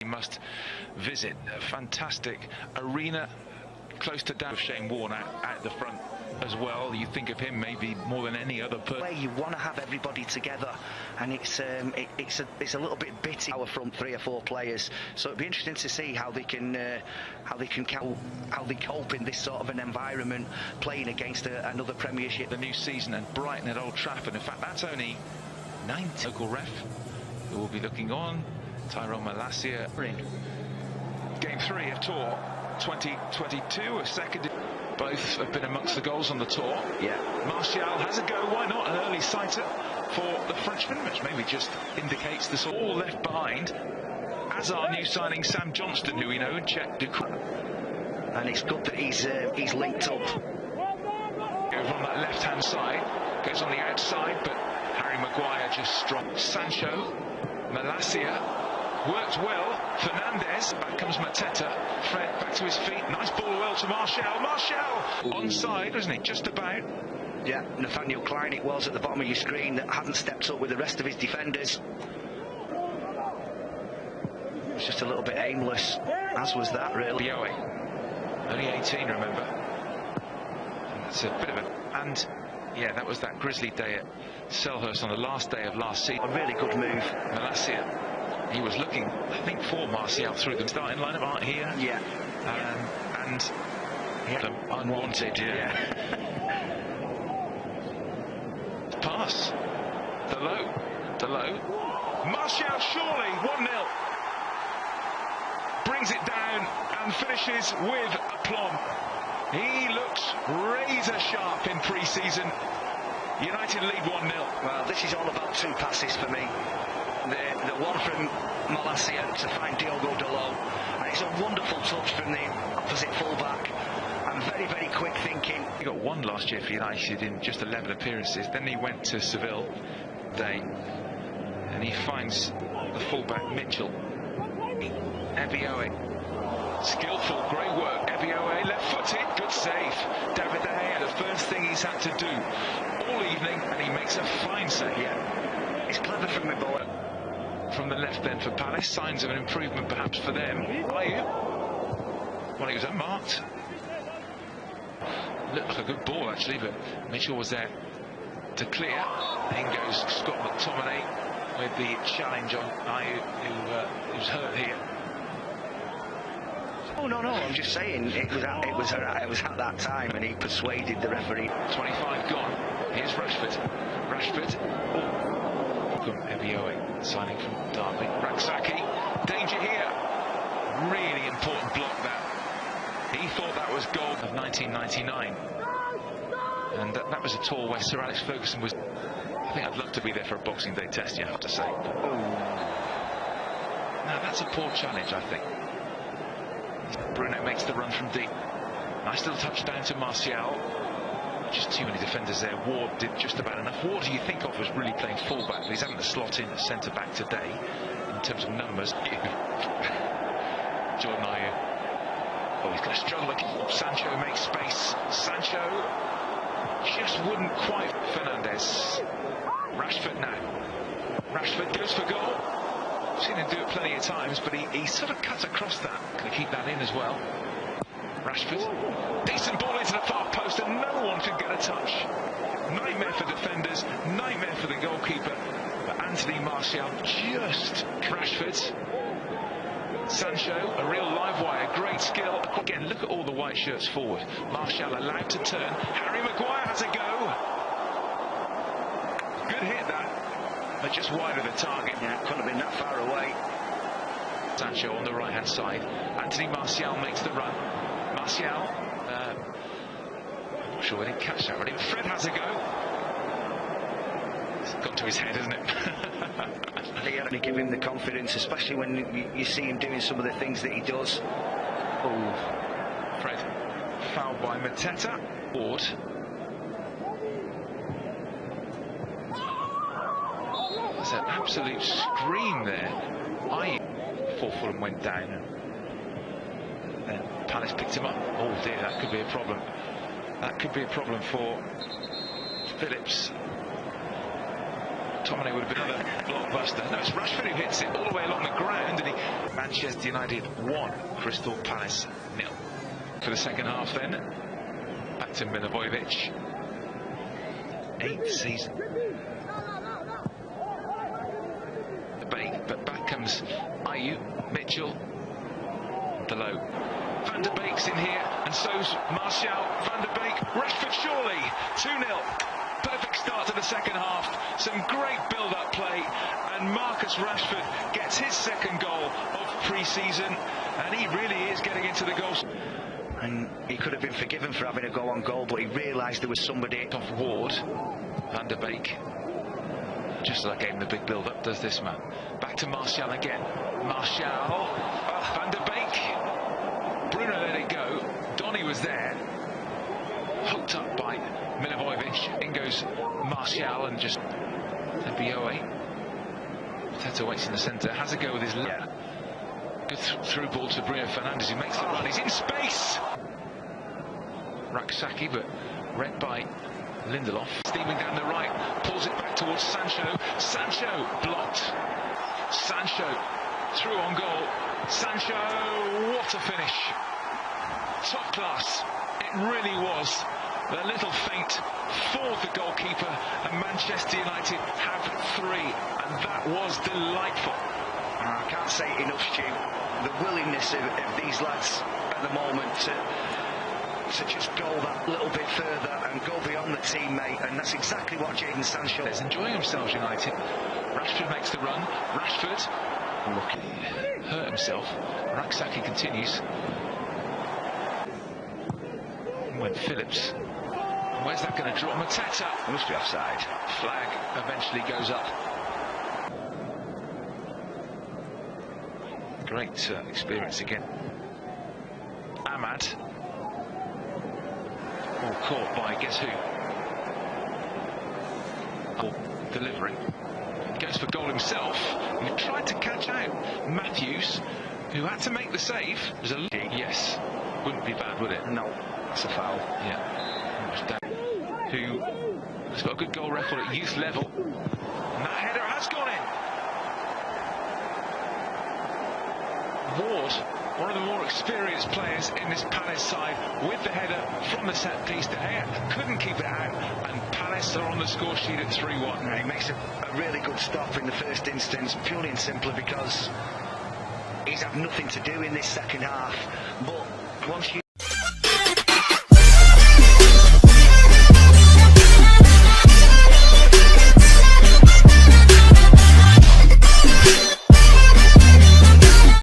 He must visit a fantastic arena close to down. Shane Warne at the front as well. You think of him maybe more than any other person. You want to have everybody together, and it's a little bit bitty. Our front 3 or 4 players, so it'd be interesting to see how they cope in this sort of an environment, playing against another Premiership. The new season and Brighton at Old Trafford. In fact, that's only 9th. Local ref who will be looking on. Tyrone Malacia. Game 3 of Tour 2022, a second. Both have been amongst the goals on the tour. Yeah. Martial has a go. Why not? An early sighter for the Frenchman, which maybe just indicates this all left behind. As our new signing Sam Johnston, who we know, and Czech Ducour. And it's good that he's linked up. Over on that left-hand side, goes on the outside, but Harry Maguire just strong. Sancho, Malacia. Worked well. Fernandez. Back comes Mateta. Fred back to his feet. Nice ball well to Martial. Martial! Onside, wasn't he? Just about. Yeah, Nathaniel Klein it was at the bottom of your screen that hadn't stepped up with the rest of his defenders. It's just a little bit aimless, as was that, really. Bioe. Only 18, remember. And that's a bit of a... And, yeah, that was that grisly day at Selhurst on the last day of last season. A really good move. Malacia. He was looking, I think, for Martial through the starting lineup, aren't here? Yeah. And he had them unwanted, yeah. Pass. The low. Martial surely, 1-0. Brings it down and finishes with aplomb. He looks razor sharp in pre-season. United lead 1-0. Well, this is all about 2 passes for me. The one from Malacia to find Diogo Dalot, and it's a wonderful touch from the opposite fullback, and very, very quick thinking. He got 1 last year for United in just 11 appearances. Then he went to Seville, and he finds the fullback Mitchell. Evioe, skillful, great work. Evioe, left-footed, good save. David De Gea, the first thing he's had to do all evening, and he makes a fine save. Yeah, it's clever from the boy. From the left then for Palace, signs of an improvement perhaps for them. Ayew, well, he was unmarked. Looked like a good ball actually, but Mitchell was there to clear. In goes Scott McTominay with the challenge on Ayew, who's hurt here. Oh no, I'm just saying it was at that time, and he persuaded the referee. 25 gone. Here's Rashford. Evioe signing from Derby. Rak-Sakyi, danger here. Really important block that. He thought that was goal of 1999, and that was a tour where Sir Alex Ferguson was. I think I'd love to be there for a Boxing Day test, you have to say. Now that's a poor challenge, I think. Bruno makes the run from deep. Nice little touchdown to Martial. Just too many defenders there. Ward did just about enough. Ward, who you think of, was really playing fullback, but he's having to slot in at centre-back today in terms of numbers. Jordan Ayew. Oh, he's going to struggle again. Sancho makes space. Sancho just wouldn't quite. Fernandez. Rashford now. Rashford goes for goal. I've seen him do it plenty of times, but he sort of cuts across that. Going to keep that in as well. Rashford, decent ball into the far post, and no one could get a touch. Nightmare for defenders, nightmare for the goalkeeper. But Anthony Martial just Rashford. Sancho, a real live wire, great skill. Again, look at all the white shirts forward. Martial allowed to turn. Harry Maguire has a go. Good hit that, but just wide of the target. Yeah, couldn't have been that far away. Sancho on the right-hand side. Anthony Martial makes the run. Martial, I'm not sure he didn't catch that already. Fred has a go. It's got to his head, hasn't it? They only give him the confidence, especially when you see him doing some of the things that he does. Oh, Fred fouled by Mateta. Ward. There's an absolute scream there. Before Fulham went down. Then Palace picked him up. Oh dear, that could be a problem. That could be a problem for Phillips. McTominay would have been another blockbuster. No, it's Rashford who hits it all the way along the ground, and Manchester United 1, Crystal Palace 0. For the second half then, back to Milivojevic. 8th season. But back comes Ayew, Mitchell, below. Van der Beek's in here, and so's Martial. Van der Beek, Rashford surely, 2-0. Perfect start to the second half. Some great build-up play, and Marcus Rashford gets his second goal of pre-season, and he really is getting into the goals. And he could have been forgiven for having a go on goal, but he realised there was somebody off Ward. Van der Beek, just as I gave him the big build-up, does this man. Back to Martial again. Martial, Van der Beek. Bruno let it go. Donny was there. Hooked up by Milivojevic. In goes Martial and just Bioe. Teto waits in the centre. Has a go with his left. Good through ball to Bruno Fernandes, who makes the run. He's in space. Rak-Sakyi, but read by Lindelof. Steaming down the right, pulls it back towards Sancho. Sancho blocked. Sancho through on goal. Sancho, what a finish. Top class. It really was. A little feint for the goalkeeper, and Manchester United have 3, and that was delightful. I can't say it enough, Stu. The willingness of these lads at the moment to just go that little bit further and go beyond the teammate, and that's exactly what Jadon Sancho is enjoying himself. United. Rashford makes the run. Rashford, look, hurt himself. Rak-Sakyi continues. Went Phillips. Where's that going to drop? Mateta. It must be offside. Flag eventually goes up. Great experience again. Ahmad. All caught by guess who? Delivery. Goes for goal himself. He tried to catch out Matthews, who had to make the save. There's a yes. Wouldn't be bad, would it? No, that's a foul. Yeah. Who has got a good goal record at youth level. And that header has gone in. Ward, one of the more experienced players in this Palace side, with the header from the set piece. De Gea couldn't keep it out, and Palace are on the score sheet at 3-1. He makes a really good stop in the first instance, purely and simply because he's had nothing to do in this second half. But once you